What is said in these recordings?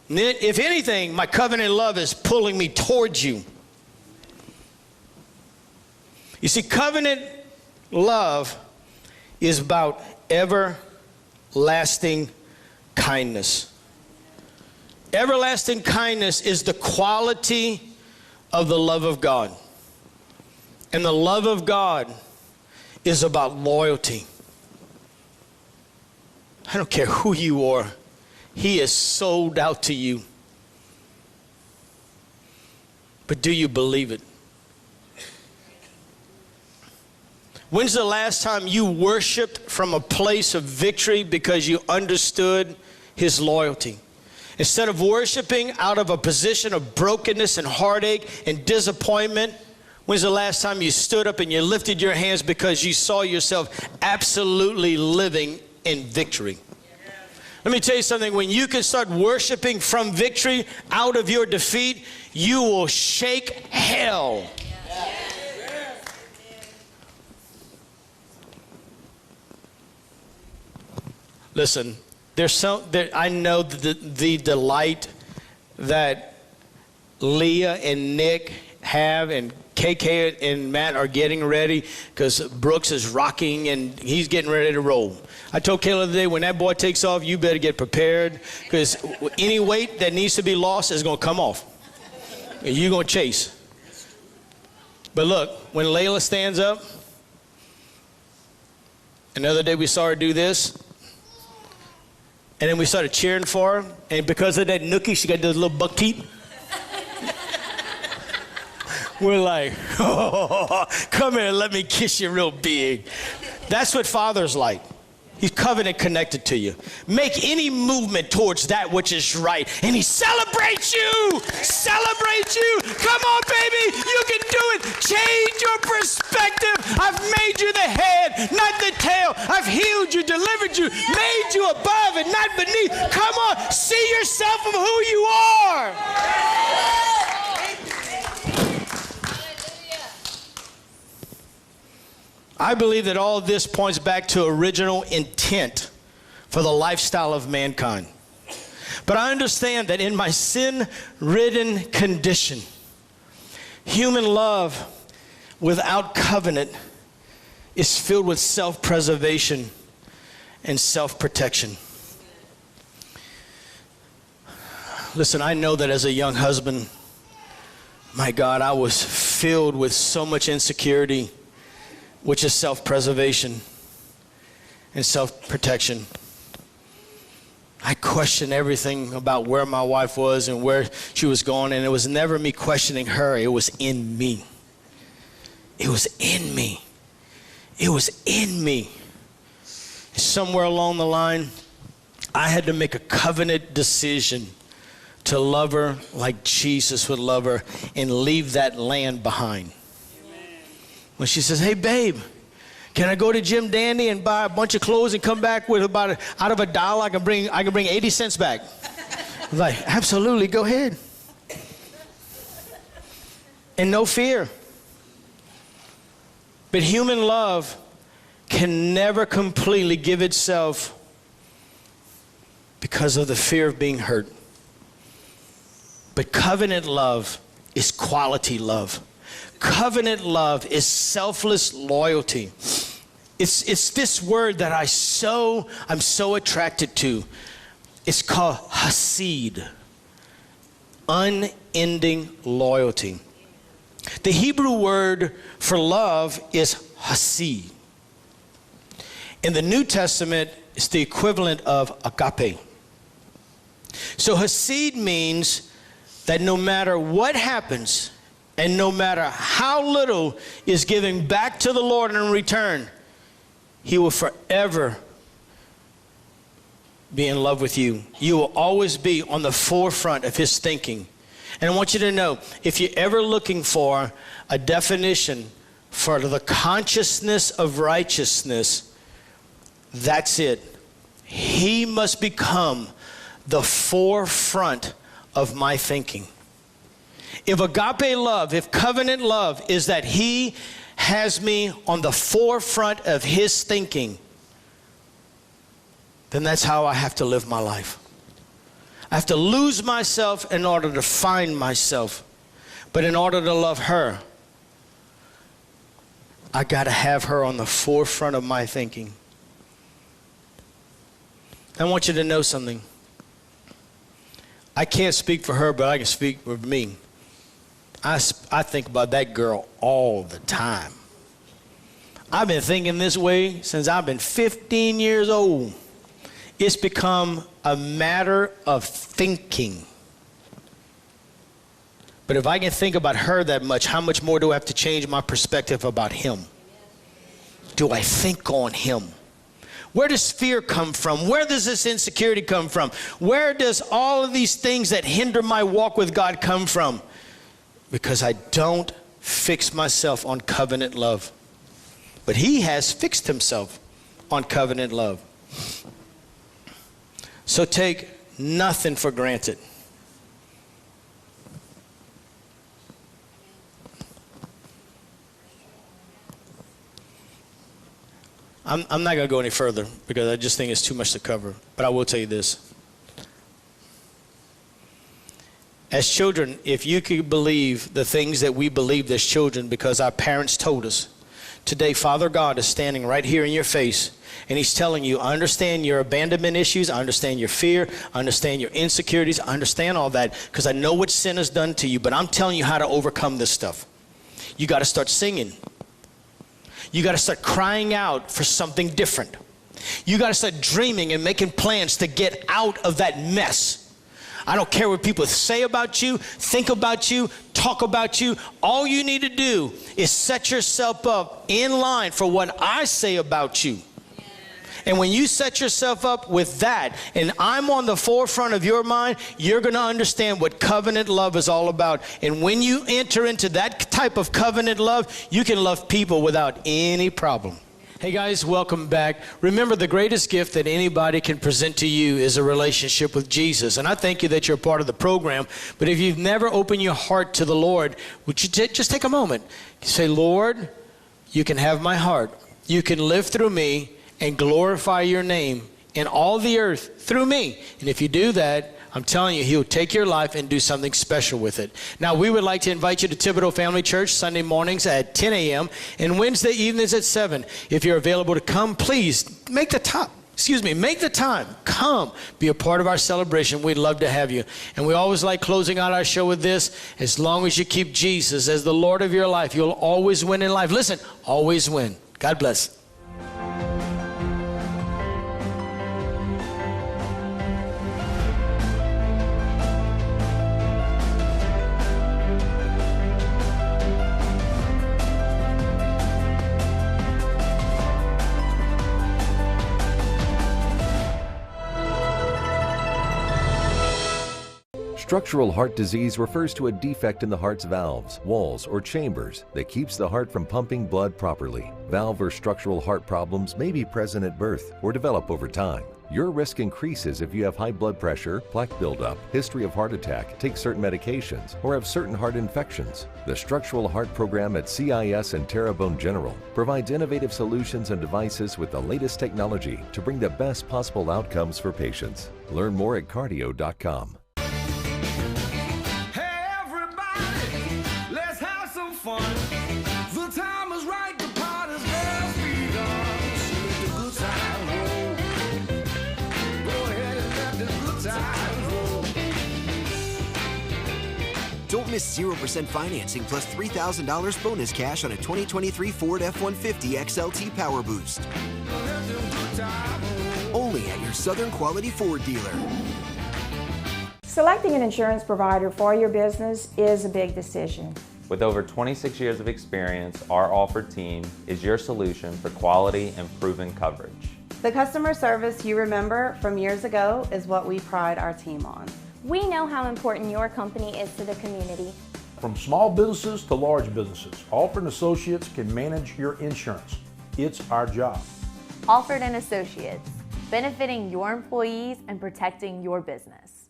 If anything, my covenant love is pulling me towards you. You see, covenant love is about everlasting kindness. Everlasting kindness is the quality of the love of God. And the love of God is about loyalty. I don't care who you are. He is sold out to you. But do you believe it? When's the last time you worshiped from a place of victory because you understood his loyalty? Instead of worshiping out of a position of brokenness and heartache and disappointment, when's the last time you stood up and you lifted your hands because you saw yourself absolutely living in victory? Let me tell you something. When you can start worshiping from victory out of your defeat, you will shake hell. Listen, I know the delight that Leah and Nick have, and KK and Matt are getting ready because Brooks is rocking and he's getting ready to roll. I told Kayla today, when that boy takes off, you better get prepared because any weight that needs to be lost is going to come off. And you're going to chase. But look, when Layla stands up, another day we saw her do this, and then we started cheering for her, and because of that nookie, she got those little buck teeth. We're like, oh, come here, let me kiss you real big. That's what Father's like. He's covenant connected to you. Make any movement towards that which is right, and he celebrates you. Celebrates you. Come on, baby, you can do it. Change your perspective. I've made you the head, not the tail. I've healed you, delivered you, made you above and not beneath. Come on, see yourself of who you are. I believe that all of this points back to original intent for the lifestyle of mankind. But I understand that in my sin-ridden condition, human love without covenant is filled with self-preservation and self-protection. Listen, I know that as a young husband, my God, I was filled with so much insecurity, which is self-preservation and self-protection. I questioned everything about where my wife was and where she was going, and it was never me questioning her. It was in me. It was in me. It was in me. Somewhere along the line, I had to make a covenant decision to love her like Jesus would love her and leave that land behind. When she says, hey, babe, can I go to Jim Dandy and buy a bunch of clothes and come back with about out of $1, I can bring 80 cents back. I'm like, absolutely, go ahead. And no fear. But human love can never completely give itself because of the fear of being hurt. But covenant love is quality love. Covenant love is selfless loyalty. It's this word that I'm so attracted to. It's called hasid, unending loyalty. The Hebrew word for love is hasid. In the New Testament, it's the equivalent of agape. So hasid means that no matter what happens, and no matter how little is given back to the Lord in return, he will forever be in love with you. You will always be on the forefront of his thinking. And I want you to know, if you're ever looking for a definition for the consciousness of righteousness, that's it. He must become the forefront of my thinking. If agape love, if covenant love is that he has me on the forefront of his thinking, then that's how I have to live my life. I have to lose myself in order to find myself. But in order to love her, I got to have her on the forefront of my thinking. I want you to know something. I can't speak for her, but I can speak for me. I think about that girl all the time. I've been thinking this way since I've been 15 years old. It's become a matter of thinking. But if I can think about her that much, how much more do I have to change my perspective about him? Do I think on him? Where does fear come from? Where does this insecurity come from? Where does all of these things that hinder my walk with God come from? Because I don't fix myself on covenant love. But he has fixed himself on covenant love. So take nothing for granted. I'm not going to go any further because I just think it's too much to cover. But I will tell you this. As children, if you could believe the things that we believed as children because our parents told us, today Father God is standing right here in your face and he's telling you, I understand your abandonment issues, I understand your fear, I understand your insecurities, I understand all that because I know what sin has done to you, but I'm telling you how to overcome this stuff. You got to start singing. You got to start crying out for something different. You got to start dreaming and making plans to get out of that mess. I don't care what people say about you, think about you, talk about you. All you need to do is set yourself up in line for what I say about you. And when you set yourself up with that, and I'm on the forefront of your mind, you're going to understand what covenant love is all about. And when you enter into that type of covenant love, you can love people without any problem. Hey guys, welcome back. Remember, the greatest gift that anybody can present to you is a relationship with Jesus. And I thank you that you're a part of the program. But if you've never opened your heart to the Lord, would you just take a moment? Say, Lord, you can have my heart. You can live through me and glorify your name in all the earth through me. And if you do that, I'm telling you, he'll take your life and do something special with it. Now, we would like to invite you to Thibodeau Family Church Sunday mornings at 10 a.m. and Wednesday evenings at 7. If you're available to come, please make the time. Come be a part of our celebration. We'd love to have you. And we always like closing out our show with this. As long as you keep Jesus as the Lord of your life, you'll always win in life. Listen, always win. God bless. Structural heart disease refers to a defect in the heart's valves, walls, or chambers that keeps the heart from pumping blood properly. Valve or structural heart problems may be present at birth or develop over time. Your risk increases if you have high blood pressure, plaque buildup, history of heart attack, take certain medications, or have certain heart infections. The Structural Heart Program at CIS and Terrebonne General provides innovative solutions and devices with the latest technology to bring the best possible outcomes for patients. Learn more at cardio.com. Fun. The time is right, the party's just begun. So let the good times roll. Go ahead and let the good times roll. Don't miss 0% financing plus $3,000 bonus cash on a 2023 Ford F-150 XLT Power Boost. Only at your Southern Quality Ford dealer. Selecting an insurance provider for your business is a big decision. With over 26 years of experience, our offered team is your solution for quality and proven coverage. The customer service you remember from years ago is what we pride our team on. We know how important your company is to the community. From small businesses to large businesses, Alford & Associates can manage your insurance. It's our job. Alford & Associates, benefiting your employees and protecting your business.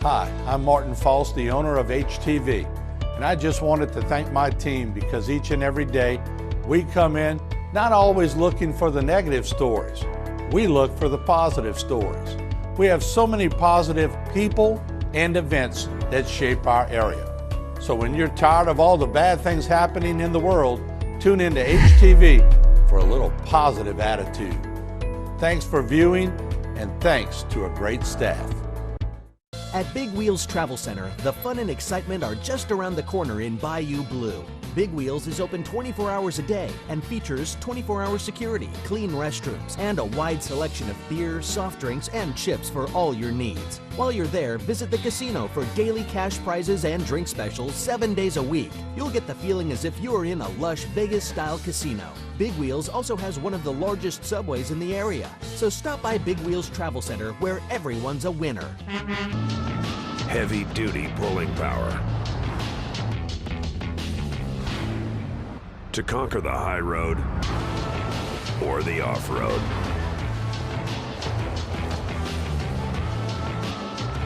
Hi, I'm Martin False, the owner of HTV. And I just wanted to thank my team because each and every day we come in not always looking for the negative stories. We look for the positive stories. We have so many positive people and events that shape our area. So when you're tired of all the bad things happening in the world, tune into HTV for a little positive attitude. Thanks for viewing, and thanks to a great staff. At Big Wheels Travel Center, the fun and excitement are just around the corner in Bayou Blue. Big Wheels is open 24 hours a day and features 24-hour security, clean restrooms, and a wide selection of beer, soft drinks, and chips for all your needs. While you're there, visit the casino for daily cash prizes and drink specials 7 days a week. You'll get the feeling as if you're in a lush Vegas-style casino. Big Wheels also has one of the largest subways in the area. So stop by Big Wheels Travel Center, where everyone's a winner. Heavy-duty pulling power to conquer the high road or the off-road.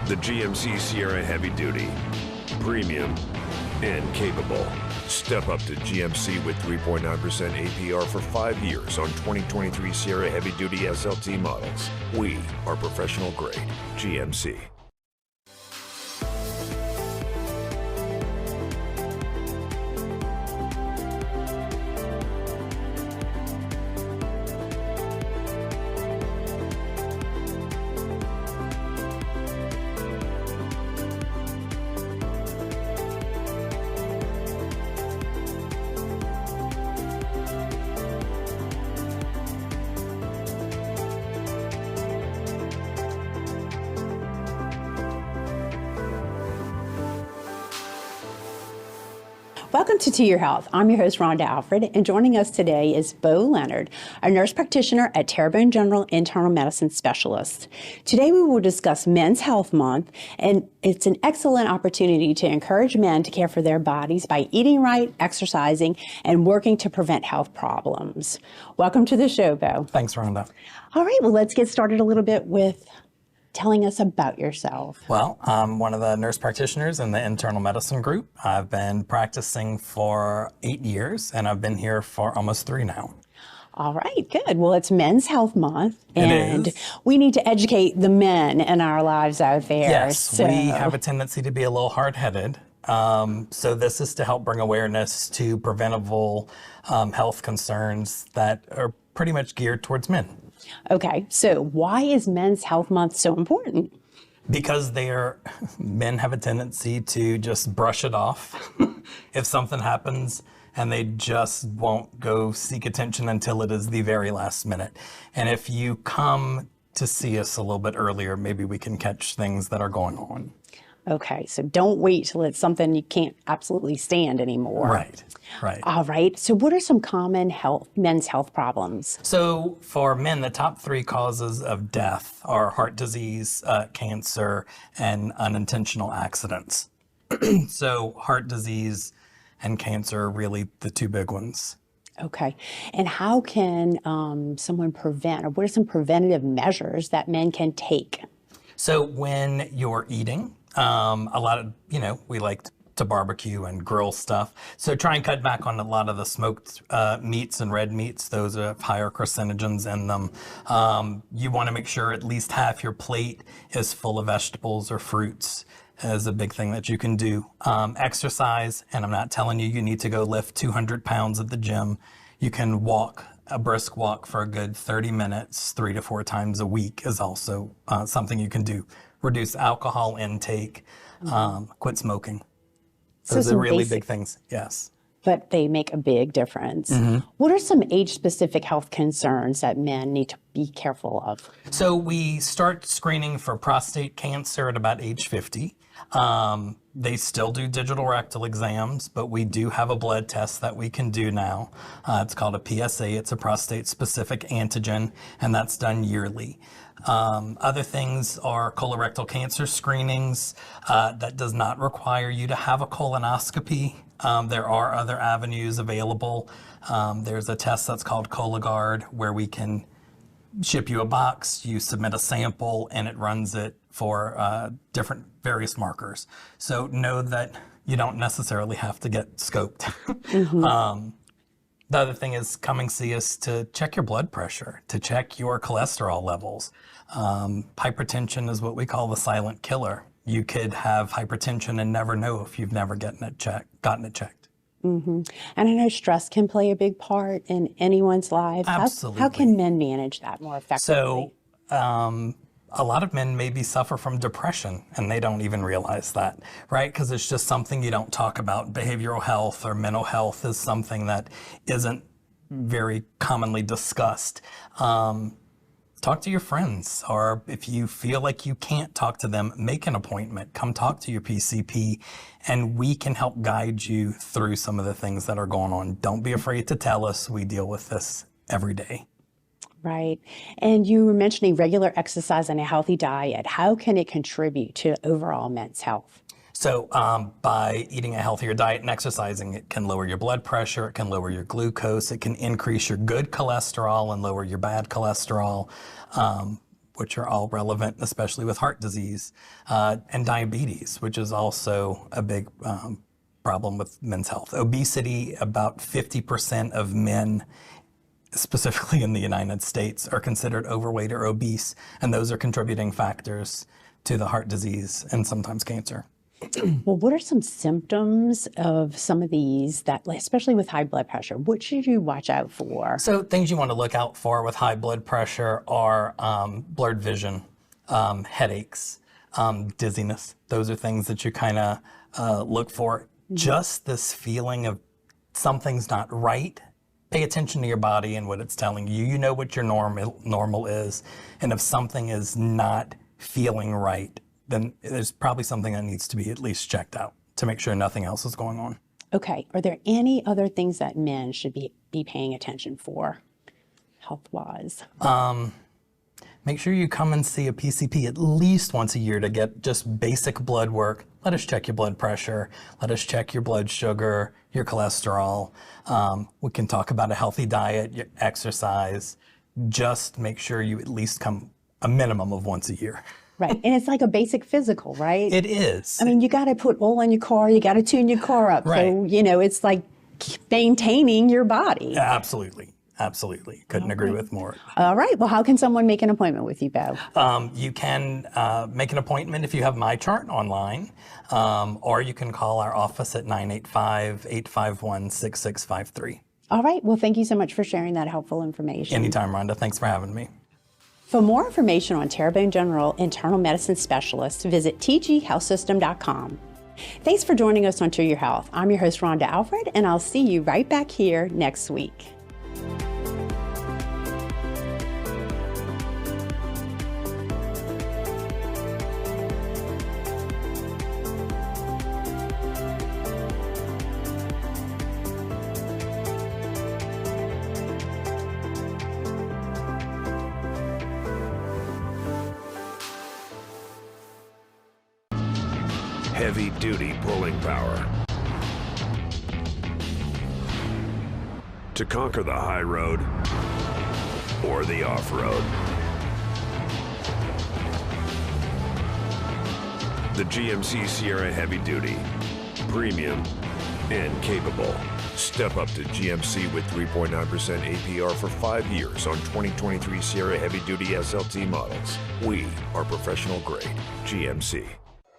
The GMC Sierra Heavy Duty, premium and capable. Step up to GMC with 3.9% APR for 5 years on 2023 Sierra Heavy Duty SLT models. We are professional grade GMC. Welcome to Your Health. I'm your host, Rhonda Alfred, and joining us today is Bo Leonard, a nurse practitioner at Terrebonne General Internal Medicine Specialist. Today we will discuss Men's Health Month, and it's an excellent opportunity to encourage men to care for their bodies by eating right, exercising, and working to prevent health problems. Welcome to the show, Bo. Thanks, Rhonda. All right, well, let's get started a little bit with telling us about yourself. Well, I'm one of the nurse practitioners in the internal medicine group. I've been practicing for 8 years, and I've been here for almost 3 now. All right, good. Well, it's Men's Health Month, and it is. We need to educate the men in our lives out there. Yes, so. we have a tendency to be a little hard-headed. So this is to help bring awareness to preventable health concerns that are pretty much geared towards men. Okay, so why is Men's Health Month so important? Because men have a tendency to just brush it off if something happens, and they just won't go seek attention until it is the very last minute. And if you come to see us a little bit earlier, maybe we can catch things that are going on. Okay, so don't wait till it's something you can't absolutely stand anymore. Right, right. All right, so what are some common men's health problems? So for men, the top 3 causes of death are heart disease, cancer, and unintentional accidents. So heart disease and cancer are really the 2 big ones. Okay, and how can someone prevent, or what are some preventative measures that men can take? So when you're eating, a lot of, we like to barbecue and grill stuff. So try and cut back on a lot of the smoked meats and red meats. Those have higher carcinogens in them. You want to make sure at least half your plate is full of vegetables or fruits is a big thing that you can do. Exercise, and I'm not telling you need to go lift 200 pounds at the gym. You can walk, a brisk walk for a good 30 minutes, 3 to 4 times a week is also something you can do. Reduce alcohol intake, quit smoking. Those are really big things, yes. But they make a big difference. Mm-hmm. What are some age-specific health concerns that men need to be careful of? So we start screening for prostate cancer at about age 50. They still do digital rectal exams, but we do have a blood test that we can do now. It's called a PSA. It's a prostate-specific antigen, and that's done yearly. Other things are colorectal cancer screenings. That does not require you to have a colonoscopy. There are other avenues available. There's a test that's called Cologuard, where we can ship you a box, you submit a sample, and it runs it for different various markers. So know that you don't necessarily have to get scoped. Mm-hmm. The other thing is coming see us to check your blood pressure, to check your cholesterol levels. Hypertension is what we call the silent killer. You could have hypertension and never know if you've never gotten it checked. And I know stress can play a big part in anyone's life. Absolutely. How can men manage that more effectively? So, a lot of men maybe suffer from depression and they don't even realize that, right? Because it's just something you don't talk about. Behavioral health or mental health is something that isn't very commonly discussed. Talk to your friends, or if you feel like you can't talk to them, make an appointment. Come talk to your PCP, and we can help guide you through some of the things that are going on. Don't be afraid to tell us. We deal with this every day. Right. And you were mentioning regular exercise and a healthy diet. How can it contribute to overall men's health? So by eating a healthier diet and exercising, it can lower your blood pressure, it can lower your glucose, it can increase your good cholesterol and lower your bad cholesterol, which are all relevant, especially with heart disease, and diabetes, which is also a big problem with men's health. Obesity, about 50% of men, specifically in the United States, are considered overweight or obese, and those are contributing factors to the heart disease and sometimes cancer. Well, what are some symptoms of some of these that, especially with high blood pressure, what should you watch out for? So things you want to look out for with high blood pressure are blurred vision, headaches, dizziness. Those are things that you kind of look for. Just this feeling of something's not right. Pay attention to your body and what it's telling you. You know what your normal is. And if something is not feeling right, then there's probably something that needs to be at least checked out to make sure nothing else is going on. Okay. Are there any other things that men should be paying attention for, health-wise? Make sure you come and see a PCP at least once a year to get just basic blood work. Let us check your blood pressure. Let us check your blood sugar, your cholesterol. We can talk about a healthy diet, your exercise. Just make sure you at least come a minimum of once a year. Right. And it's like a basic physical, right? It is. I mean, you got to put oil in your car. You got to tune your car up. Right. So, it's like maintaining your body. Absolutely. Absolutely. Couldn't agree with more. All right. Well, how can someone make an appointment with you, Bo? You can make an appointment if you have my chart online, or you can call our office at 985-851-6653. All right. Well, thank you so much for sharing that helpful information. Anytime, Rhonda. Thanks for having me. For more information on Terrebonne General Internal Medicine Specialists, visit tghealthsystem.com. Thanks for joining us on To Your Health. I'm your host, Rhonda Alfred, and I'll see you right back here next week. Heavy-duty pulling power. To conquer the high road or the off-road. The GMC Sierra Heavy Duty. Premium and capable. Step up to GMC with 3.9% APR for 5 years on 2023 Sierra Heavy Duty SLT models. We are professional grade. GMC.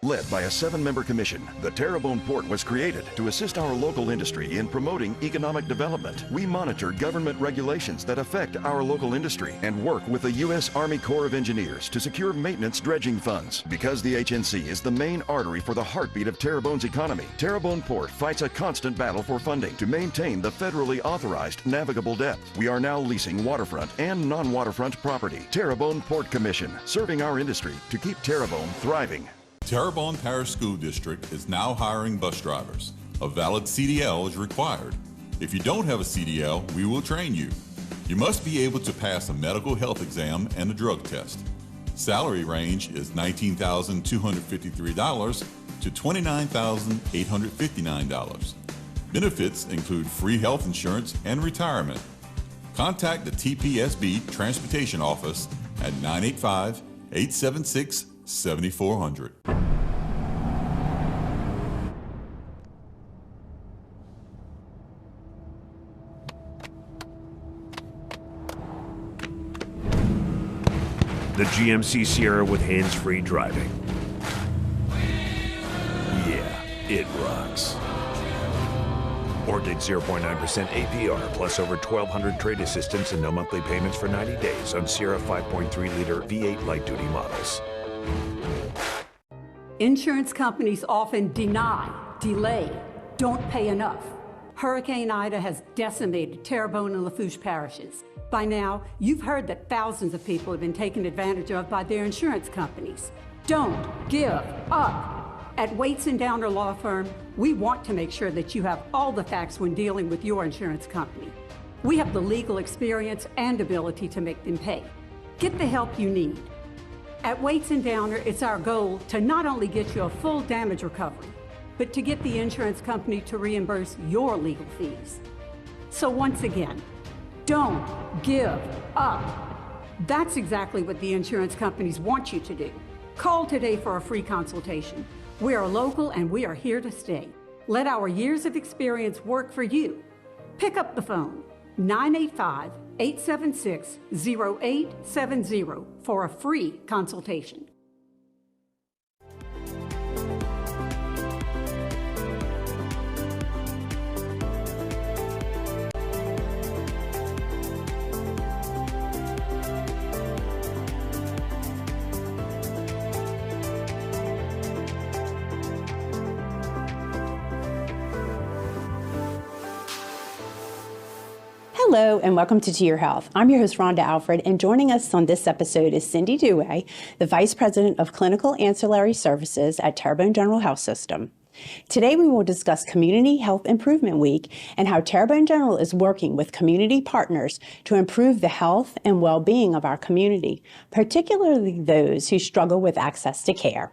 Led by a 7-member commission, the Terrebonne Port was created to assist our local industry in promoting economic development. We monitor government regulations that affect our local industry and work with the U.S. Army Corps of Engineers to secure maintenance dredging funds. Because the HNC is the main artery for the heartbeat of Terrebonne's economy, Terrebonne Port fights a constant battle for funding to maintain the federally authorized navigable depth. We are now leasing waterfront and non-waterfront property. Terrebonne Port Commission, serving our industry to keep Terrebonne thriving. Terrebonne Parish School District is now hiring bus drivers. A valid CDL is required. If you don't have a CDL, we will train you. You must be able to pass a medical health exam and a drug test. Salary range is $19,253 to $29,859. Benefits include free health insurance and retirement. Contact the TPSB Transportation Office at 985-876-7400. the GMC Sierra with hands-free driving. Yeah, it rocks. Or take 0.9% APR plus over 1,200 trade assistance and no monthly payments for 90 days on Sierra 5.3-liter V8 light-duty models. Insurance companies often deny, delay, don't pay enough. Hurricane Ida has decimated Terrebonne and Lafourche parishes. By now, you've heard that thousands of people have been taken advantage of by their insurance companies. Don't give up. At Waits and Downer Law Firm, we want to make sure that you have all the facts when dealing with your insurance company. We have the legal experience and ability to make them pay. Get the help you need. At Waits and Downer, it's our goal to not only get you a full damage recovery, but to get the insurance company to reimburse your legal fees. So once again, don't give up. That's exactly what the insurance companies want you to do. Call today for a free consultation. We are local and we are here to stay. Let our years of experience work for you. Pick up the phone, 985-876-0870 for a free consultation. Hello and welcome to Your Health. I'm your host, Rhonda Alfred, and joining us on this episode is Cindy Dewey, the Vice President of Clinical Ancillary Services at Terrebonne General Health System. Today we will discuss Community Health Improvement Week and how Terrebonne General is working with community partners to improve the health and well-being of our community, particularly those who struggle with access to care.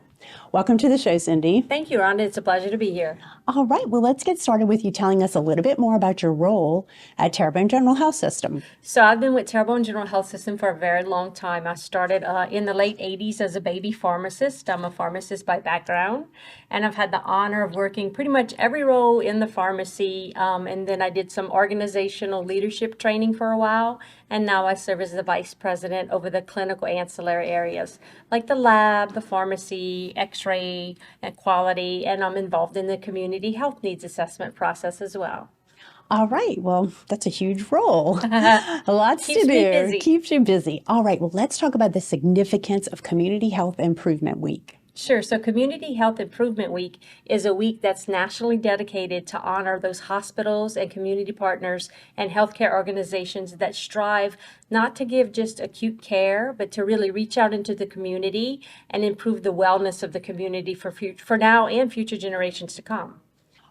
Welcome to the show, Cindy. Thank you, Rhonda. It's a pleasure to be here. All right. Well, let's get started with you telling us a little bit more about your role at Terrebonne General Health System. So I've been with Terrebonne General Health System for a very long time. I started in the late 80s as a baby pharmacist. I'm a pharmacist by background, and I've had the honor of working pretty much every role in the pharmacy. And then I did some organizational leadership training for a while, and now I serve as the vice president over the clinical ancillary areas like the lab, the pharmacy, X-ray, and quality, and I'm involved in the community health needs assessment process as well. All right. Well, that's a huge role. Lots to do. Busy. Keeps you busy. All right. Well, let's talk about the significance of Community Health Improvement Week. Sure. So Community Health Improvement Week is a week that's nationally dedicated to honor those hospitals and community partners and healthcare organizations that strive not to give just acute care, but to really reach out into the community and improve the wellness of the community for now and future generations to come.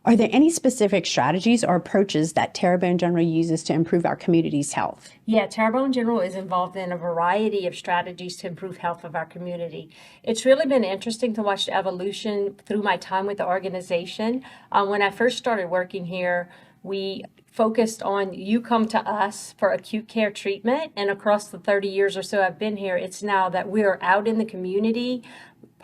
Are there any specific strategies or approaches that Terrebonne General uses to improve our community's health? Yeah, Terrebonne General is involved in a variety of strategies to improve health of our community. It's really been interesting to watch the evolution through my time with the organization. When I first started working here, we focused on you come to us for acute care treatment, and across the 30 years or so I've been here, it's now that we're out in the community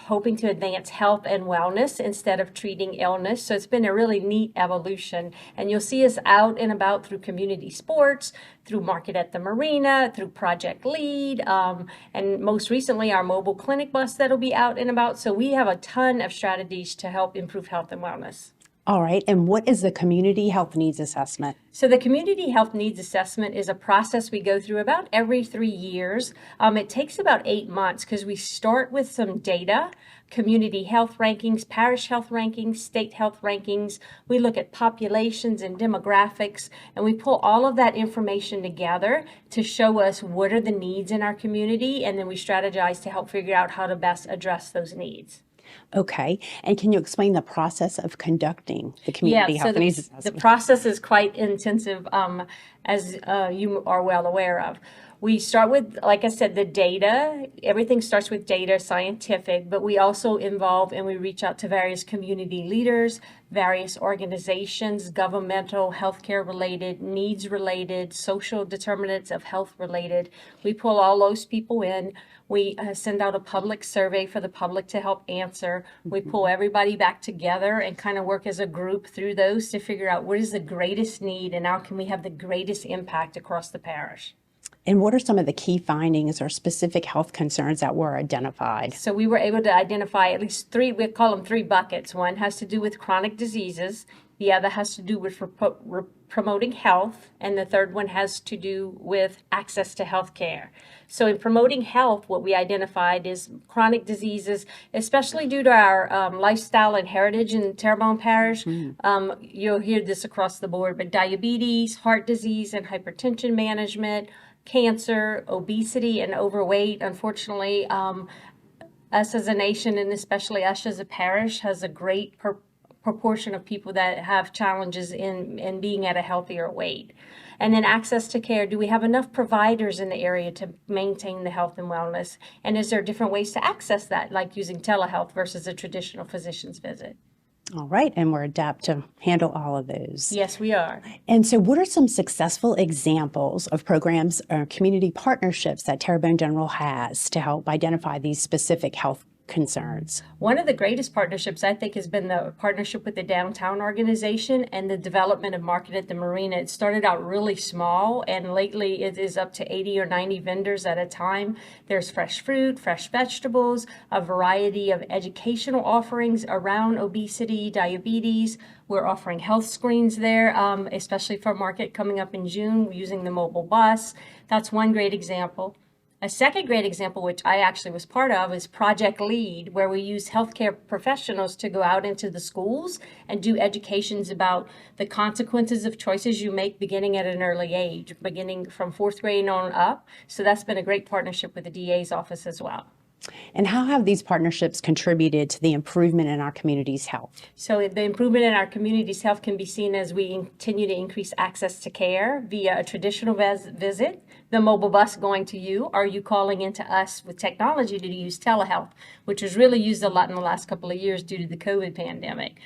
hoping to advance health and wellness instead of treating illness. So it's been a really neat evolution. And you'll see us out and about through community sports, through Market at the Marina, through Project Lead, and most recently our mobile clinic bus that'll be out and about. So we have a ton of strategies to help improve health and wellness. All right. And what is the Community Health Needs Assessment? So the Community Health Needs Assessment is a process we go through about every 3 years. It takes about 8 months because we start with some data, community health rankings, parish health rankings, state health rankings. We look at populations and demographics, and we pull all of that information together to show us what are the needs in our community, and then we strategize to help figure out how to best address those needs. Okay. And can you explain the process of conducting the Community Health Needs Assessment? The process is quite intensive, as you are well aware of. We start with, like I said, the data. Everything starts with data, scientific, but we also involve and we reach out to various community leaders, various organizations, governmental, healthcare related, needs related, social determinants of health related. We pull all those people in. We send out a public survey for the public to help answer. We pull everybody back together and kind of work as a group through those to figure out what is the greatest need and how can we have the greatest impact across the parish. And what are some of the key findings or specific health concerns that were identified? So we were able to identify at least three, we call them three buckets. One has to do with chronic diseases, the other has to do with promoting health, and the third one has to do with access to health care. So in promoting health, what we identified is chronic diseases, especially due to our lifestyle and heritage in Terrebonne Parish. You'll hear this across the board, but diabetes, heart disease and hypertension management, cancer, obesity, and overweight. Unfortunately, us as a nation, and especially us as a parish, has a great proportion of people that have challenges in being at a healthier weight. And then access to care. Do we have enough providers in the area to maintain the health and wellness? And is there different ways to access that, like using telehealth versus a traditional physician's visit? All right, and we're adept to handle all of those. Yes, we are. And so what are some successful examples of programs or community partnerships that Terrebonne General has to help identify these specific health concerns? One of the greatest partnerships, I think, has been the partnership with the downtown organization and the development of Market at the Marina. It started out really small, and lately it is up to 80 or 90 vendors at a time. There's fresh fruit, fresh vegetables, a variety of educational offerings around obesity, diabetes. We're offering health screens there, especially for Market coming up in June, using the mobile bus. That's one great example. A second great example, which I actually was part of, is Project Lead, where we use healthcare professionals to go out into the schools and do educations about the consequences of choices you make beginning at an early age, beginning from 4th grade on up. So that's been a great partnership with the DA's office as well. And how have these partnerships contributed to the improvement in our community's health? So the improvement in our community's health can be seen as we continue to increase access to care via a traditional visit, the mobile bus going to you, or you calling into us with technology to use telehealth, which was really used a lot in the last couple of years due to the COVID pandemic.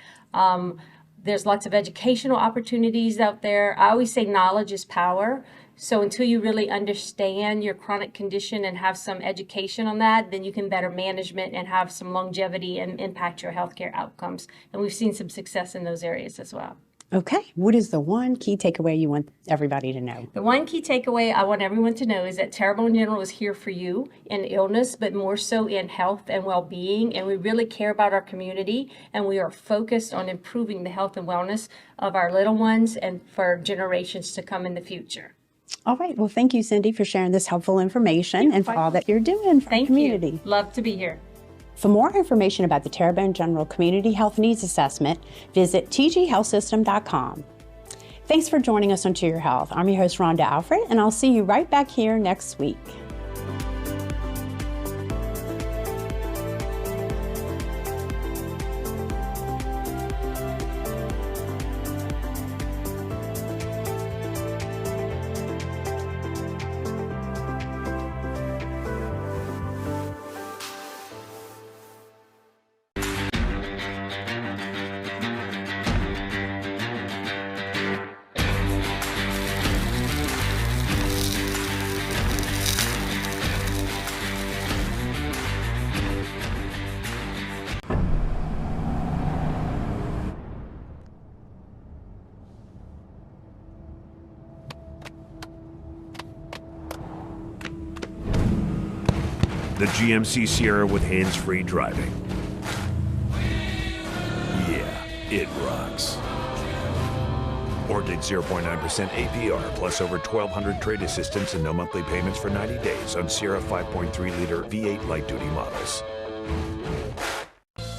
There's lots of educational opportunities out there. I always say knowledge is power. So until you really understand your chronic condition and have some education on that, then you can better management and have some longevity and impact your healthcare outcomes. And we've seen some success in those areas as well. Okay, what is the one key takeaway you want everybody to know? The one key takeaway I want everyone to know is that Terrebonne General is here for you in illness, but more so in health and well-being. And we really care about our community, and we are focused on improving the health and wellness of our little ones and for generations to come in the future. All right. Well, thank you, Cindy, for sharing this helpful information and for all that you're doing for our community. You. Love to be here. For more information about the Terrebonne General Community Health Needs Assessment, visit tghealthsystem.com. Thanks for joining us on To Your Health. I'm your host, Rhonda Alfred, and I'll see you right back here next week. The GMC Sierra with hands-free driving. Yeah, it rocks. Or take 0.9% APR plus over 1,200 trade assistance and no monthly payments for 90 days on Sierra 5.3-liter V8 light-duty models.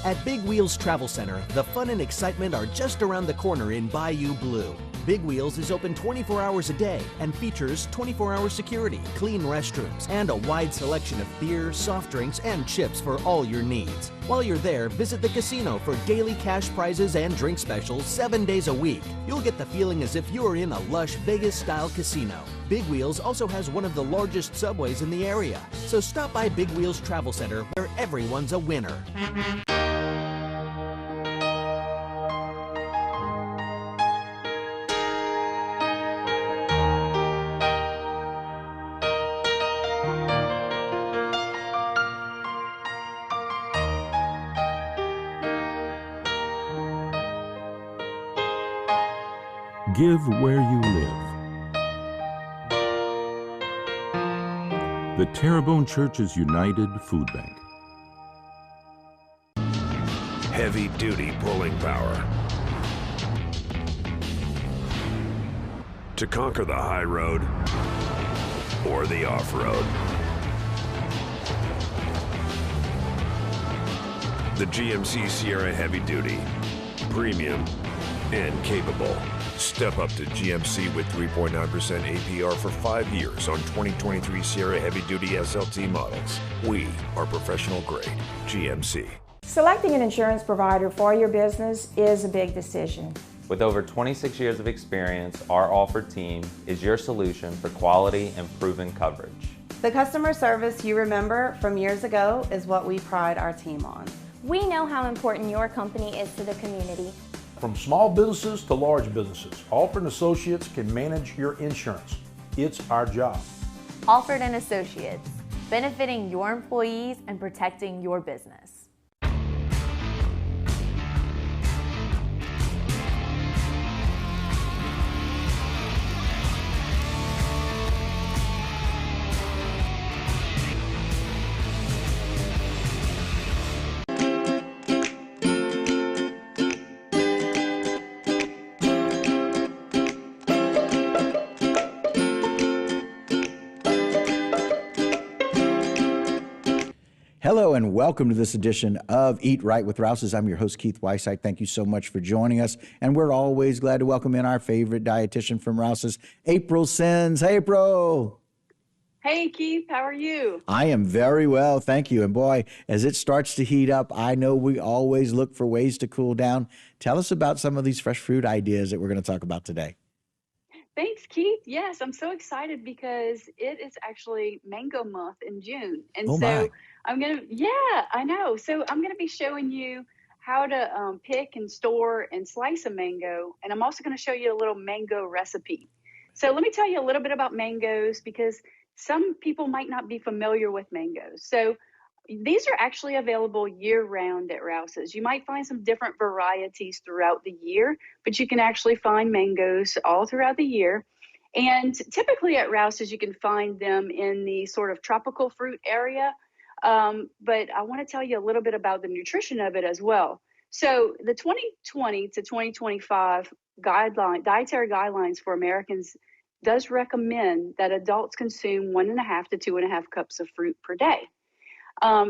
At Big Wheels Travel Center, the fun and excitement are just around the corner in Bayou Blue. Big Wheels is open 24 hours a day and features 24-hour security, clean restrooms, and a wide selection of beer, soft drinks, and chips for all your needs. While you're there, visit the casino for daily cash prizes and drink specials 7 days a week. You'll get the feeling as if you're in a lush Vegas-style casino. Big Wheels also has one of the largest subways in the area. So stop by Big Wheels Travel Center, where everyone's a winner. Give where you live. the Terrebonne Church's United Food Bank. Heavy duty pulling power. To conquer the high road or the off-road. The GMC Sierra Heavy Duty. Premium and capable. Step up to GMC with 3.9% APR for 5 years on 2023 Sierra Heavy Duty SLT models. We are professional grade. GMC. Selecting an insurance provider for your business is a big decision. With over 26 years of experience, our Alford team is your solution for quality and proven coverage. The customer service you remember from years ago is what we pride our team on. We know how important your company is to the community. From small businesses to large businesses, Alford & Associates can manage your insurance. It's our job. Alford & Associates, benefiting your employees and protecting your business. Hello and welcome to this edition of Eat Right with Rouse's. I'm your host, Keith Weissite. Thank you so much for joining us. And we're always glad to welcome in our favorite dietitian from Rouse's, April Sins. Hey, April. Hey, Keith. How are you? I am very well, thank you. And boy, as it starts to heat up, I know we always look for ways to cool down. Tell us about some of these fresh fruit ideas that we're going to talk about today. Thanks, Keith. Yes, I'm so excited because it is actually mango month in June. And so I'm going to, yeah, I know. So I'm going to be showing you how to pick and store and slice a mango. And I'm also going to show you a little mango recipe. So let me tell you a little bit about mangoes because some people might not be familiar with mangoes. So these are actually available year-round at Rouse's. You might find some different varieties throughout the year, but you can actually find mangoes all throughout the year. And typically at Rouse's, you can find them in the sort of tropical fruit area. But I want to tell you a little bit about the nutrition of it as well. So the 2020 to 2025 dietary guidelines for Americans does recommend that adults consume 1.5 to 2.5 cups of fruit per day.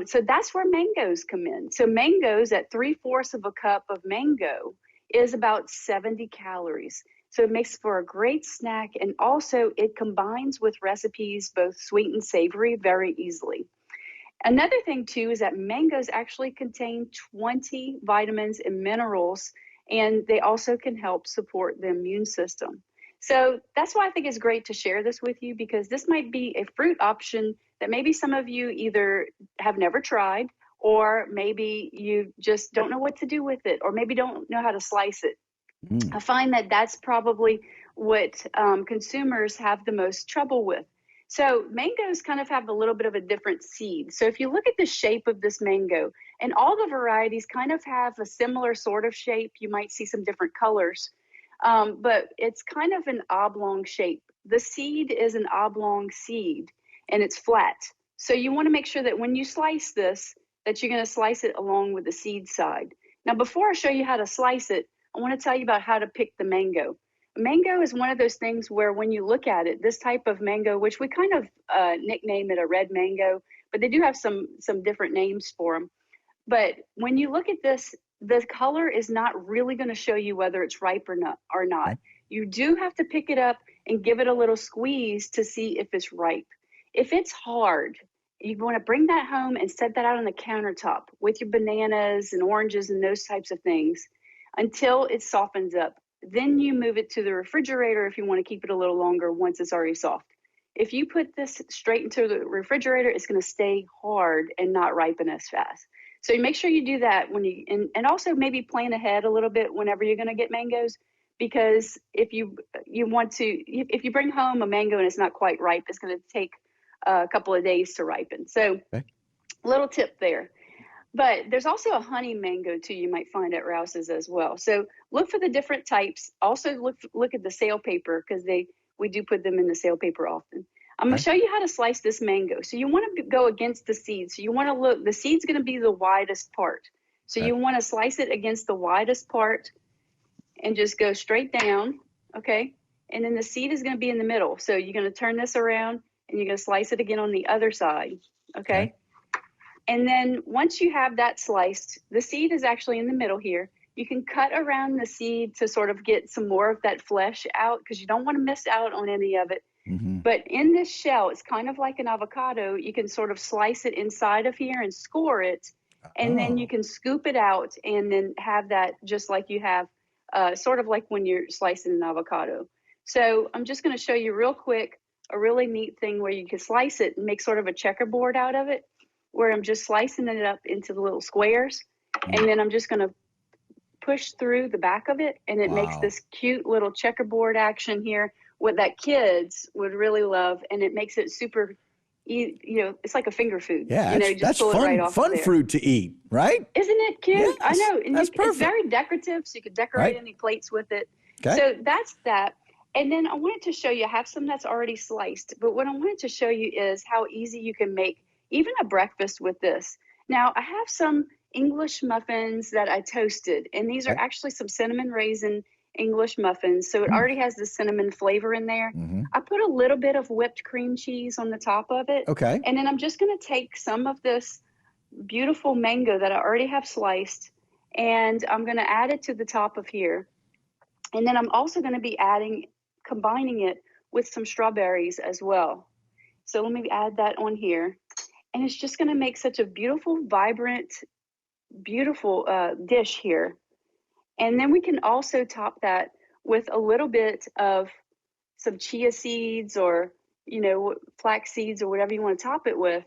So that's where mangoes come in. So mangoes at 3/4 of a cup of mango is about 70 calories. So it makes for a great snack. And also it combines with recipes, both sweet and savory, very easily. Another thing too, is that mangoes actually contain 20 vitamins and minerals, and they also can help support the immune system. So that's why I think it's great to share this with you, because this might be a fruit option that maybe some of you either have never tried, or maybe you just don't know what to do with it, or maybe don't know how to slice it. I find that that's probably what consumers have the most trouble with. So mangoes kind of have a little bit of a different seed. So if you look at the shape of this mango, and all the varieties kind of have a similar sort of shape, you might see some different colors. But it's kind of an oblong shape. The seed is an oblong seed and it's flat. So you want to make sure that when you slice this, that you're going to slice it along with the seed side. Now, before I show you how to slice it, I want to tell you about how to pick the mango. A mango is one of those things where when you look at it, this type of mango, which we kind of nickname it a red mango, but they do have some different names for them. But when you look at this, the color is not really going to show you whether it's ripe or not. You do have to pick it up and give it a little squeeze to see if it's ripe. If it's hard, you want to bring that home and set that out on the countertop with your bananas and oranges and those types of things until it softens up. Then you move it to the refrigerator if you want to keep it a little longer once it's already soft. If you put this straight into the refrigerator, it's going to stay hard and not ripen as fast. So you make sure you do that when you, and also maybe plan ahead a little bit whenever you're going to get mangoes, because if you bring home a mango and it's not quite ripe, it's going to take a couple of days to ripen. So little tip there. But there's also a honey mango too you might find at Rouse's as well. So look for the different types. Also look at the sale paper, because we do put them in the sale paper often. I'm going to show you how to slice this mango. So you want to go against the seed. So you want to look, the seed's going to be the widest part. So you want to slice it against the widest part and just go straight down, okay? And then the seed is going to be in the middle. So you're going to turn this around and you're going to slice it again on the other side, okay? And then once you have that sliced, the seed is actually in the middle here. You can cut around the seed to sort of get some more of that flesh out because you don't want to miss out on any of it. But in this shell, it's kind of like an avocado. You can sort of slice it inside of here and score it. And then you can scoop it out and then have that just like you have, sort of like when you're slicing an avocado. So I'm just going to show you real quick a really neat thing where you can slice it and make sort of a checkerboard out of it, where I'm just slicing it up into the little squares. And then I'm just going to push through the back of it. And it makes this cute little checkerboard action here what that kids would really love. And it makes it super, you know, it's like a finger food. Yeah, you know, just that's pull fun, it right off fun there. fruit to eat, right? Isn't it cute? Yes, I know. And that's it's very decorative, so you could decorate Right. any plates with it. Okay. So that's that. And then I wanted to show you, I have some that's already sliced, but what I wanted to show you is how easy you can make even a breakfast with this. Now, I have some English muffins that I toasted, and these are actually some cinnamon raisin English muffins. So it already has the cinnamon flavor in there. I put a little bit of whipped cream cheese on the top of it. Okay. And then I'm just going to take some of this beautiful mango that I already have sliced, and I'm going to add it to the top of here. And then I'm also going to be combining it with some strawberries as well. So let me add that on here. And it's just going to make such a beautiful, vibrant, beautiful dish here. And then we can also top that with a little bit of some chia seeds or, you know, flax seeds or whatever you want to top it with.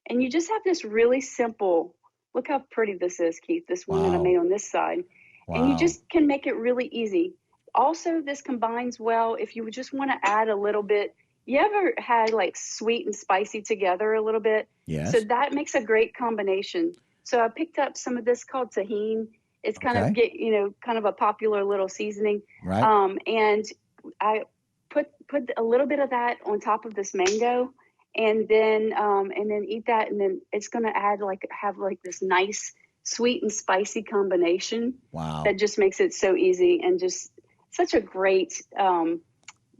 And you just have this really simple, look how pretty this is, Keith, this one that I made on this side. And you just can make it really easy. Also, this combines well if you just want to add a little bit. You ever had like sweet and spicy together a little bit? Yes. So that makes a great combination. So I picked up some of this called tahini. It's kind of kind of a popular little seasoning. Right. And I put a little bit of that on top of this mango, and then eat that, and then it's going to have this nice sweet and spicy combination. Wow. That just makes it so easy and just such a great,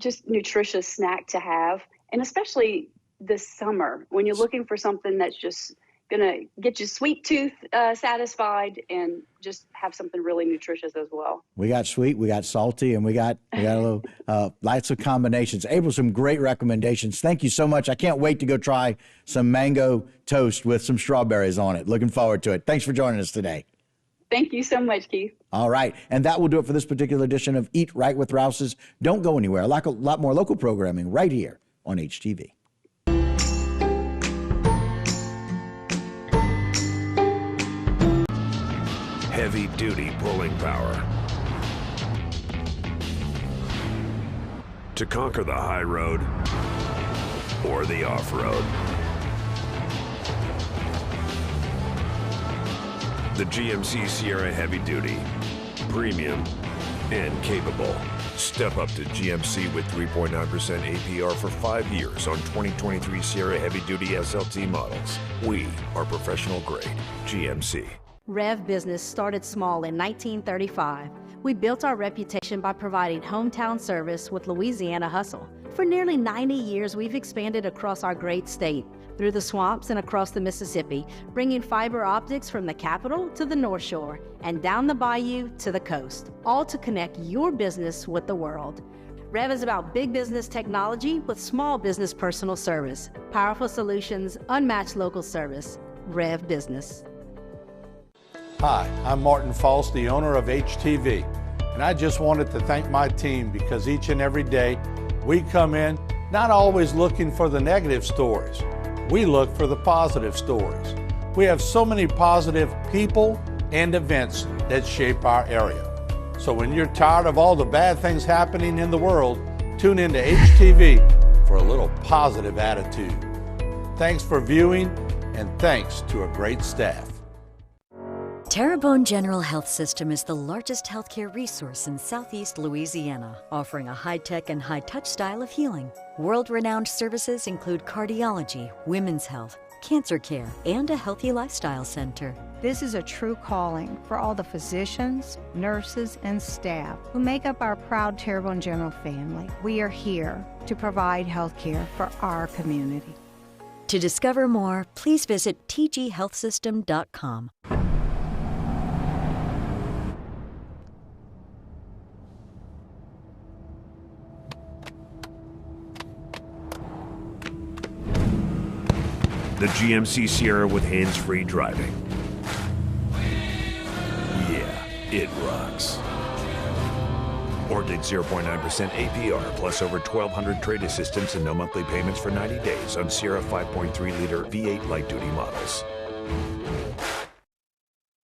just nutritious snack to have, and especially this summer when you're looking for something that's just gonna get your sweet tooth satisfied and just have something really nutritious as well. We got sweet, we got salty, and we got a little lots of combinations. April, some great recommendations. Thank you so much. I can't wait to go try some mango toast with some strawberries on it. Looking forward to it. Thanks for joining us today. Thank you so much, Keith. All right. And that will do it for this particular edition of Eat Right with Rouse's. Don't go anywhere. A lot more local programming right here on HTV. Heavy duty pulling power. To conquer the high road or the off-road. The GMC Sierra Heavy Duty. Premium and capable. Step up to GMC with 3.9% APR for 5 years on 2023 Sierra Heavy Duty SLT models. We are professional grade. GMC. Rev Business started small in 1935. We built our reputation by providing hometown service with Louisiana hustle. For nearly 90 years, we've expanded across our great state, through the swamps and across the Mississippi, bringing fiber optics from the capital to the North Shore and down the bayou to the coast, all to connect your business with the world. Rev is about big business technology with small business personal service, powerful solutions, unmatched local service. Rev Business. Hi, I'm Martin False, the owner of HTV, and I just wanted to thank my team because each and every day we come in not always looking for the negative stories. We look for the positive stories. We have so many positive people and events that shape our area. So when you're tired of all the bad things happening in the world, tune into HTV for a little positive attitude. Thanks for viewing, and thanks to a great staff. Terrebonne General Health System is the largest healthcare resource in Southeast Louisiana, offering a high-tech and high-touch style of healing. World-renowned services include cardiology, women's health, cancer care, and a healthy lifestyle center. This is a true calling for all the physicians, nurses, and staff who make up our proud Terrebonne General family. We are here to provide health care for our community. To discover more, please visit tghealthsystem.com. The GMC Sierra with hands-free driving. Yeah, it rocks. Ordered 0.9% APR plus over 1,200 trade assistance and no monthly payments for 90 days on Sierra 5.3-liter V8 light-duty models.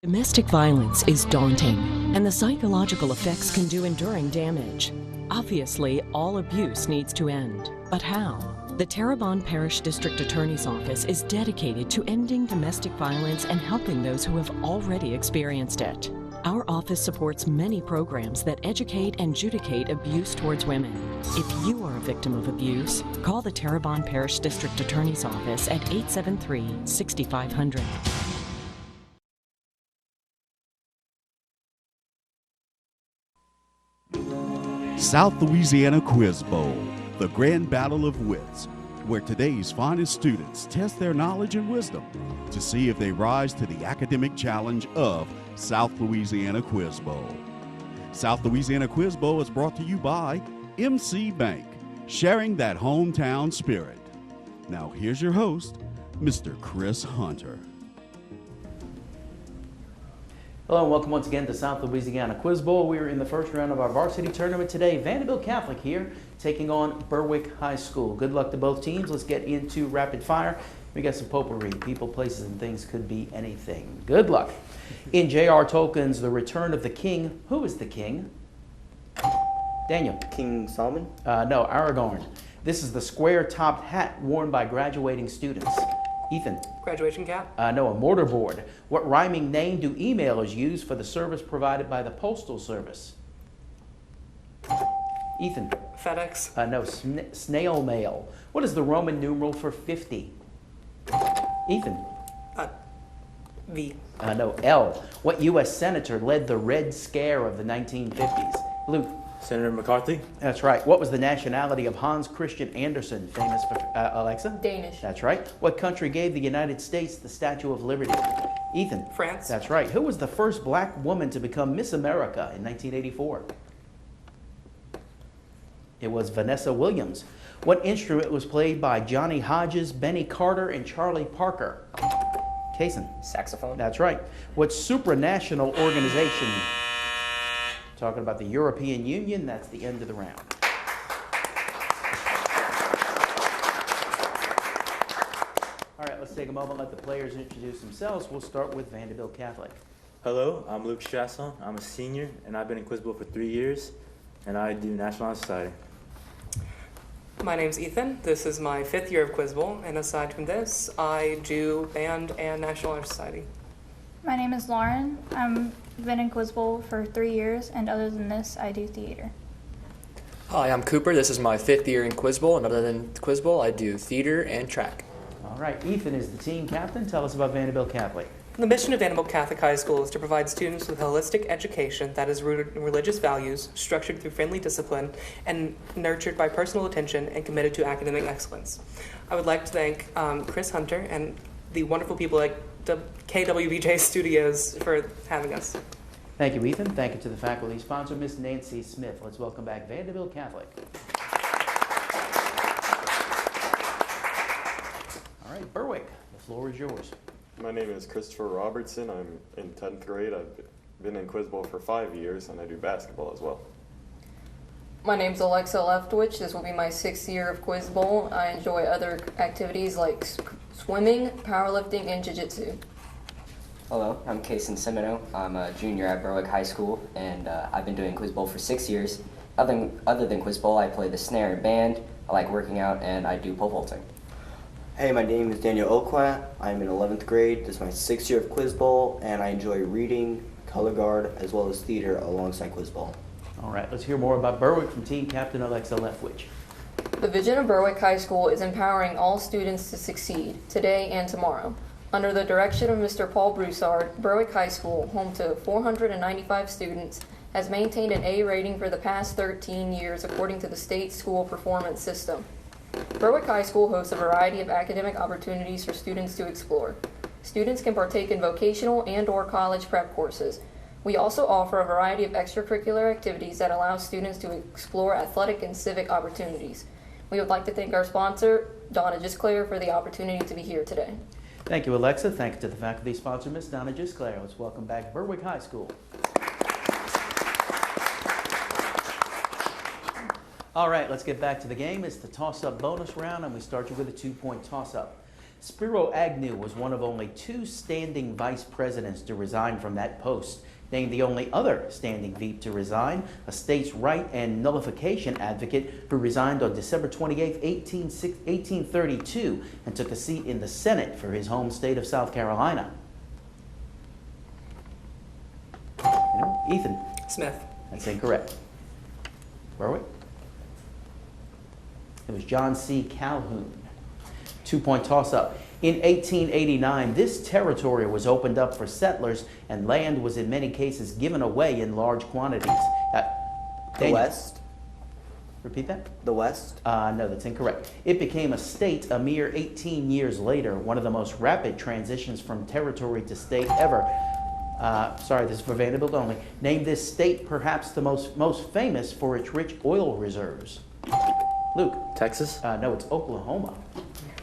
Domestic violence is daunting, and the psychological effects can do enduring damage. Obviously, all abuse needs to end. But how? The Terrebonne Parish District Attorney's Office is dedicated to ending domestic violence and helping those who have already experienced it. Our office supports many programs that educate and adjudicate abuse towards women. If you are a victim of abuse, call the Terrebonne Parish District Attorney's Office at 873-6500. South Louisiana Quiz Bowl, the grand battle of wits, where today's finest students test their knowledge and wisdom to see if they rise to the academic challenge of South Louisiana Quiz Bowl. South Louisiana Quiz Bowl is brought to you by MC Bank, sharing that hometown spirit. Now here's your host, Mr. Chris Hunter. Hello and welcome once again to South Louisiana Quiz Bowl. We are in the first round of our varsity tournament today. Vanderbilt Catholic here taking on Berwick High School. Good luck to both teams. Let's get into rapid fire. We got some potpourri. People, places, and things could be anything. Good luck. In J.R. Tolkien's The Return of the King, who is the king? Daniel. King Solomon? No, Aragorn. This is the square-topped hat worn by graduating students. Ethan. Graduation cap? No, a mortarboard. What rhyming name do emailers use for the service provided by the Postal Service? Ethan. FedEx? No, snail mail. What is the Roman numeral for 50? Ethan. V. No, L. What U.S. senator led the Red Scare of the 1950s? Luke. Senator McCarthy? That's right. What was the nationality of Hans Christian Andersen, famous for, Alexa? Danish. That's right. What country gave the United States the Statue of Liberty? Ethan. France. That's right. Who was the first black woman to become Miss America in 1984? It was Vanessa Williams. What instrument was played by Johnny Hodges, Benny Carter, and Charlie Parker? Kaysen. Saxophone. That's right. What supranational organization? Talking about the European Union. That's the end of the round. All right, let's take a moment, let the players introduce themselves. We'll start with Vanderbilt Catholic. Hello, I'm Luke Strasson. I'm a senior, and I've been in Quiz Bowl for 3 years, and I do National Honor Society. My name's Ethan. This is my 5th year of Quiz Bowl, and aside from this, I do band and National Honor Society. My name is Lauren. I've been in Quiz Bowl for 3 years, and other than this, I do theater. Hi, I'm Cooper. This is my 5th year in Quiz Bowl, and other than Quiz Bowl, I do theater and track. All right, Ethan is the team captain. Tell us about Vanderbilt Catholic. The mission of Vanderbilt Catholic High School is to provide students with holistic education that is rooted in religious values, structured through friendly discipline, and nurtured by personal attention and committed to academic excellence. I would like to thank Chris Hunter and the wonderful people at KWBJ Studios for having us. Thank you, Ethan. Thank you to the faculty sponsor, Miss Nancy Smith. Let's welcome back Vanderbilt Catholic. All right, Berwick, the floor is yours. My name is Christopher Robertson. I'm in 10th grade. I've been in Quiz Bowl for 5 years, and I do basketball as well. My name's Alexa Leftwich. This will be my 6th year of Quiz Bowl. I enjoy other activities like swimming, powerlifting, and jiu-jitsu. Hello, I'm Kaysen Semino. I'm a junior at Berwick High School, and I've been doing Quiz Bowl for 6 years. Other than Quiz Bowl, I play the snare and band, I like working out, and I do pole vaulting. Hey, my name is Daniel Okwa. I'm in 11th grade. This is my 6th year of Quiz Bowl, and I enjoy reading, color guard, as well as theater alongside Quiz Bowl. All right, let's hear more about Berwick from team captain Alexa Leftwich. The vision of Berwick High School is empowering all students to succeed today and tomorrow. Under the direction of Mr. Paul Broussard, Berwick High School, home to 495 students, has maintained an A rating for the past 13 years according to the state school performance system. Berwick High School hosts a variety of academic opportunities for students to explore. Students can partake in vocational and/or college prep courses. We also offer a variety of extracurricular activities that allow students to explore athletic and civic opportunities. We would like to thank our sponsor, Donna Gisclair, for the opportunity to be here today. Thank you, Alexa. Thanks to the faculty sponsor, Ms. Donna Gisclair. Let's welcome back Berwick High School. All right, let's get back to the game. It's the toss-up bonus round, and we start you with a 2-point toss-up. Spiro Agnew was one of only 2 standing vice presidents to resign from that post. Named the only other standing VP to resign, a states' right and nullification advocate who resigned on December 28, 1832, and took a seat in the Senate for his home state of South Carolina. Ethan. Smith. That's incorrect. Berwick. It was John C. Calhoun. 2-point toss-up. In 1889, this territory was opened up for settlers, and land was in many cases given away in large quantities. The West? Repeat that? The West? No, that's incorrect. It became a state a mere 18 years later, one of the most rapid transitions from territory to state ever. Sorry, this is for Vanderbilt only. Name this state perhaps the most famous for its rich oil reserves. Luke. Texas? No, it's Oklahoma.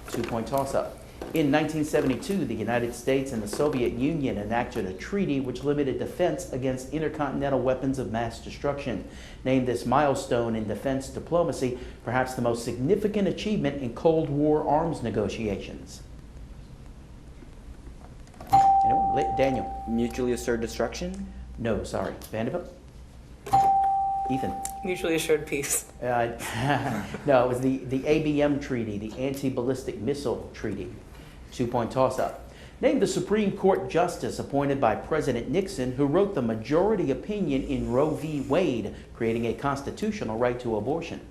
2-point toss-up. In 1972, the United States and the Soviet Union enacted a treaty which limited defense against intercontinental weapons of mass destruction. Named this milestone in defense diplomacy, perhaps the most significant achievement in Cold War arms negotiations. Anyone? Daniel. Mutually assured destruction? No, sorry. Vanderbilt? Ethan. Mutually assured peace. No, it was the ABM treaty, the Anti-Ballistic Missile Treaty. 2-point toss-up. Name the Supreme Court justice appointed by President Nixon who wrote the majority opinion in Roe v. Wade, creating a constitutional right to abortion.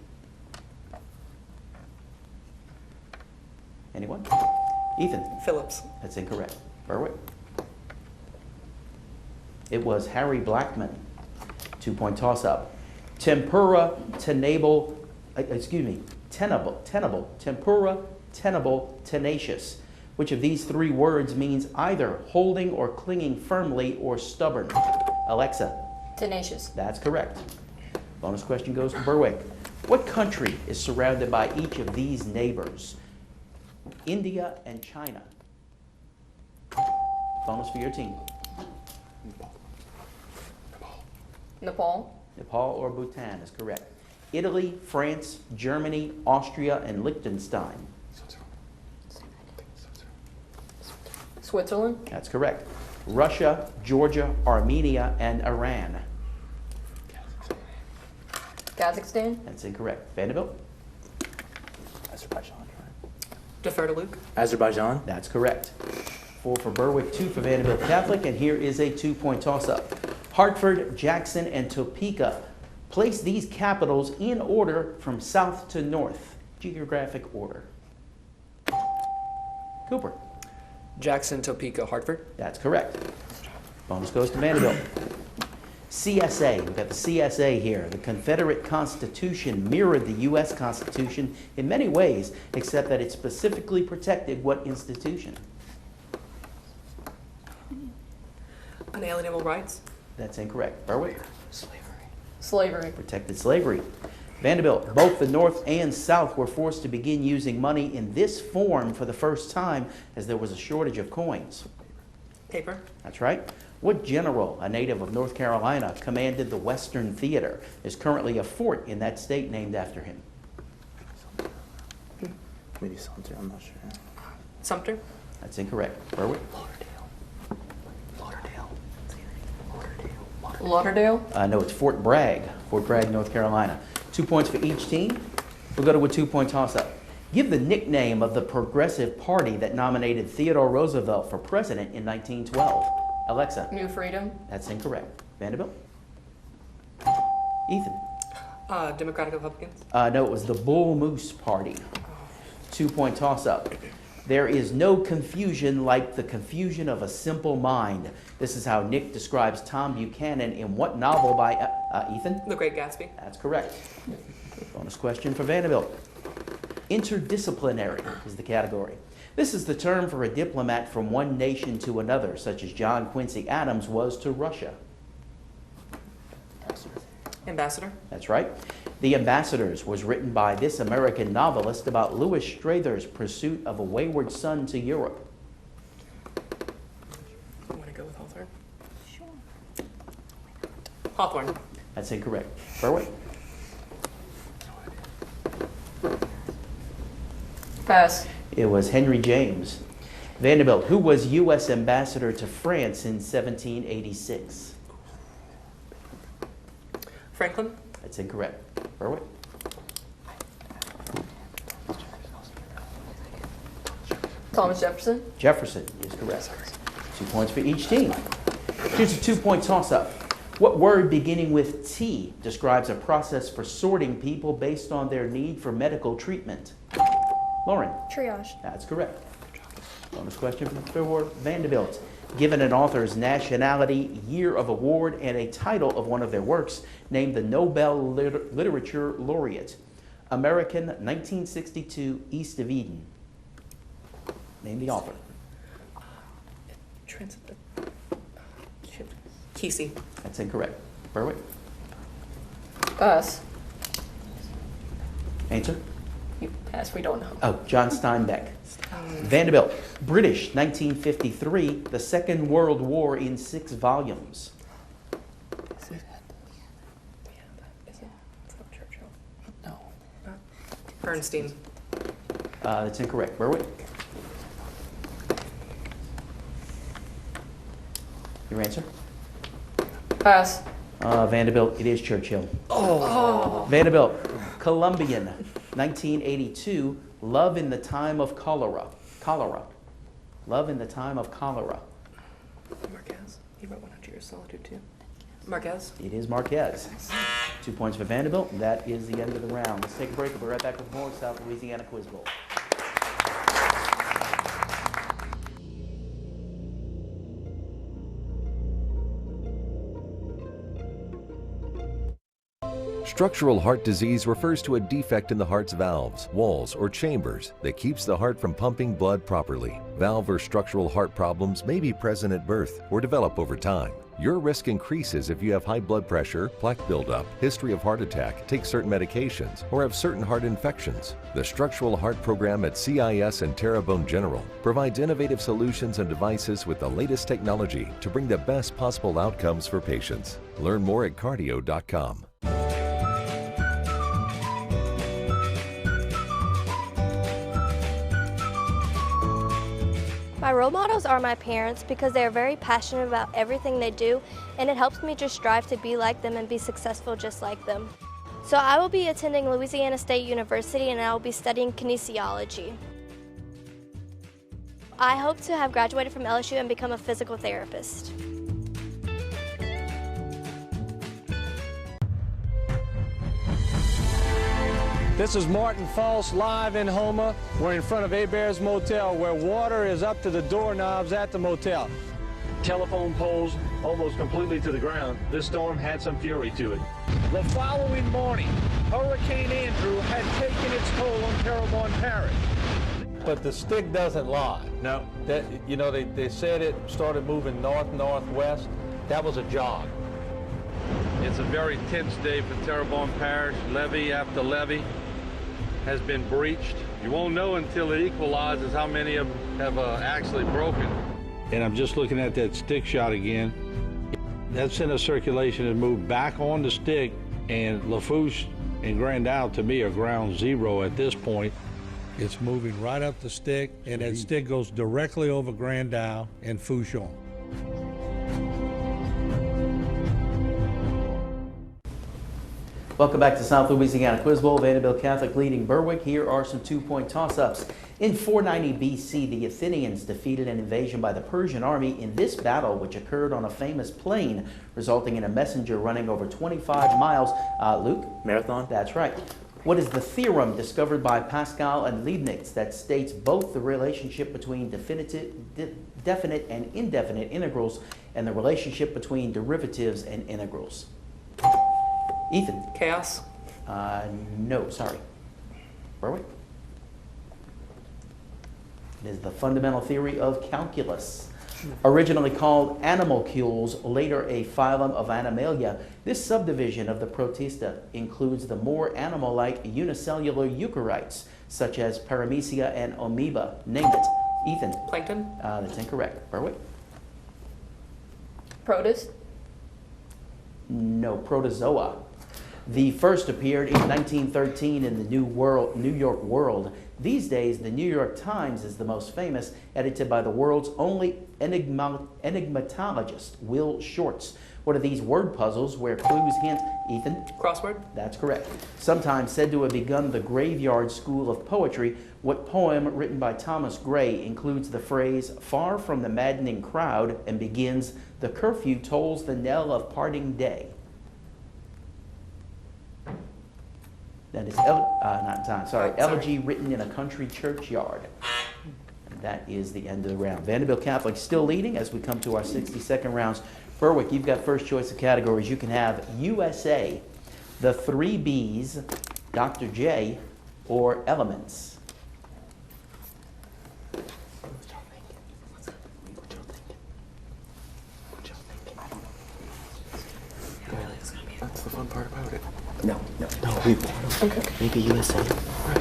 Anyone? Ethan. Phillips. That's incorrect. Berwick. It was Harry Blackmun. 2-point toss-up. Tempura, tenable, tenable, tempura, tenable, tenacious. Which of these 3 words means either holding or clinging firmly or stubborn? Alexa. Tenacious. That's correct. Bonus question goes to Berwick. What country is surrounded by each of these neighbors? India and China. Bonus for your team. Nepal. Nepal or Bhutan is correct. Italy, France, Germany, Austria, and Liechtenstein. Switzerland. That's correct. Russia, Georgia, Armenia, and Iran. Kazakhstan. That's incorrect. Vanderbilt? Azerbaijan. Defer to Luke. Azerbaijan. That's correct. 4 for Berwick, 2 for Vanderbilt Catholic, and here is a 2-point toss-up. Hartford, Jackson, and Topeka. Place these capitals in order from south to north. Geographic order. Cooper. Jackson, Topeka, Hartford. That's correct. Bonus goes to Vanderbilt. CSA, we've got the CSA here. The Confederate Constitution mirrored the U.S. Constitution in many ways, except that it specifically protected what institution? Unalienable rights. That's incorrect. Berwick? Slavery. Protected slavery. Vanderbilt, both the North and South were forced to begin using money in this form for the first time as there was a shortage of coins. Paper. That's right. What general, a native of North Carolina, commanded the Western Theater? There's currently a fort in that state named after him. Maybe Sumter, I'm not sure. Sumter. That's incorrect. Berwick? Lauderdale. No, it's Fort Bragg, North Carolina. 2 points for each team. We'll go to a 2-point toss-up. Give the nickname of the Progressive Party that nominated Theodore Roosevelt for president in 1912. Alexa. New Freedom. That's incorrect. Vanderbilt. Ethan. Democratic Republicans. No, it was the Bull Moose Party. 2-point toss-up. There is no confusion like the confusion of a simple mind. This is how Nick describes Tom Buchanan in what novel by Ethan? The Great Gatsby. That's correct. Bonus question for Vanderbilt. Interdisciplinary is the category. This is the term for a diplomat from one nation to another, such as John Quincy Adams was to Russia. Ambassador. That's right. The Ambassadors was written by this American novelist about Louis Strother's pursuit of a wayward son to Europe. I want to go with Hawthorne. Sure. Hawthorne. That's incorrect. Berwick. Pass. It was Henry James. Vanderbilt, who was U.S. ambassador to France in 1786? Franklin. That's incorrect. Berwick. Thomas Jefferson. Jefferson is correct. 2 points for each team. Here's a 2-point toss-up. What word beginning with T describes a process for sorting people based on their need for medical treatment? Lauren. Triage. That's correct. Bonus question for Vanderbilt. Given an author's nationality, year of award, and a title of one of their works, name the Nobel Literature Laureate. American, 1962, East of Eden. Name the author. Kesey. That's incorrect. Berwick. Pass. Answer? You pass. We don't know. Oh, John Steinbeck. Vanderbilt. British, 1953, the Second World War in 6 volumes. No. Bernstein. That's incorrect. Berwick. Your answer? Pass. Vanderbilt, it is Churchill. Oh. Vanderbilt, Colombian, 1982, Love in the Time of Cholera. Cholera. Love in the Time of Cholera. Marquez. He wrote 100 Years of Solitude too. Marquez. It is Marquez. 2 points for Vanderbilt, and that is the end of the round. Let's take a break. We'll be right back with more South Louisiana Quiz Bowl. Structural heart disease refers to a defect in the heart's valves, walls, or chambers that keeps the heart from pumping blood properly. Valve or structural heart problems may be present at birth or develop over time. Your risk increases if you have high blood pressure, plaque buildup, history of heart attack, take certain medications, or have certain heart infections. The Structural Heart Program at CIS and Terrebonne General provides innovative solutions and devices with the latest technology to bring the best possible outcomes for patients. Learn more at cardio.com. My role models are my parents because they are very passionate about everything they do, and it helps me just strive to be like them and be successful just like them. So I will be attending Louisiana State University and I will be studying kinesiology. I hope to have graduated from LSU and become a physical therapist. This is Martin False live in Houma. We're in front of Hebert's Motel where water is up to the doorknobs at the motel. Telephone poles almost completely to the ground. This storm had some fury to it. The following morning, Hurricane Andrew had taken its toll on Terrebonne Parish. But the stick doesn't lie. No. That, you know, they said it started moving north-northwest. That was a jog. It's a very tense day for Terrebonne Parish. Levee after levee has been breached. You won't know until it equalizes how many of them have actually broken. And I'm just looking at that stick shot again. That center of circulation has moved back on the stick, and Lafourche and Grand Isle to me are ground zero at this point. It's moving right up the stick, and that stick goes directly over Grand Isle and Fouchon. Welcome back to South Louisiana Quiz Bowl. Vanderbilt Catholic leading Berwick. Here are some two-point toss-ups. In 490 BC, the Athenians defeated an invasion by the Persian army in this battle, which occurred on a famous plain, resulting in a messenger running over 25 miles. Luke? Marathon? That's right. What is the theorem discovered by Pascal and Leibniz that states both the relationship between definite and indefinite integrals and the relationship between derivatives and integrals? Ethan? Chaos? No, sorry. Berwick? It is the fundamental theory of calculus. Originally called animalcules, later a phylum of Animalia, this subdivision of the Protista includes the more animal-like unicellular eukaryotes, such as Paramecia and Amoeba. Name it. Ethan? Plankton? That's incorrect. Berwick? Protist? No, protozoa. The first appeared in 1913 in the New York World. These days, the New York Times is the most famous, edited by the world's only enigmatologist, Will Shortz. What are these word puzzles where clues hint? Ethan? Crossword? That's correct. Sometimes said to have begun the graveyard school of poetry, what poem written by Thomas Gray includes the phrase, far from the maddening crowd, and begins, the curfew tolls the knell of parting day? That is, elegy written in a country churchyard. And that is the end of the round. Vanderbilt Catholic still leading as we come to our 60-second rounds. Berwick, you've got first choice of categories. You can have USA, the 3 Bs, Dr. J, or Elements. That's the fun part about it. No. Okay. Maybe USA.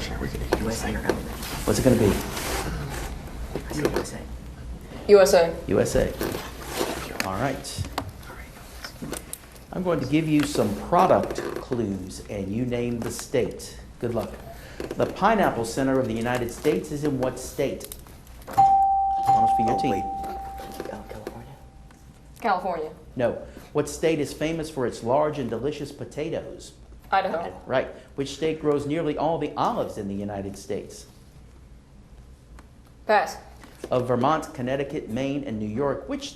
Sure, we're gonna USA or Element. What's it going to be? I say USA. USA. USA. All right. I'm going to give you some product clues, and you name the state. Good luck. The Pineapple Center of the United States is in what state? Bonus for your team. California. California. No. What state is famous for its large and delicious potatoes? Idaho. Right. Which state grows nearly all the olives in the United States? Pass. Of Vermont, Connecticut, Maine, and New York, which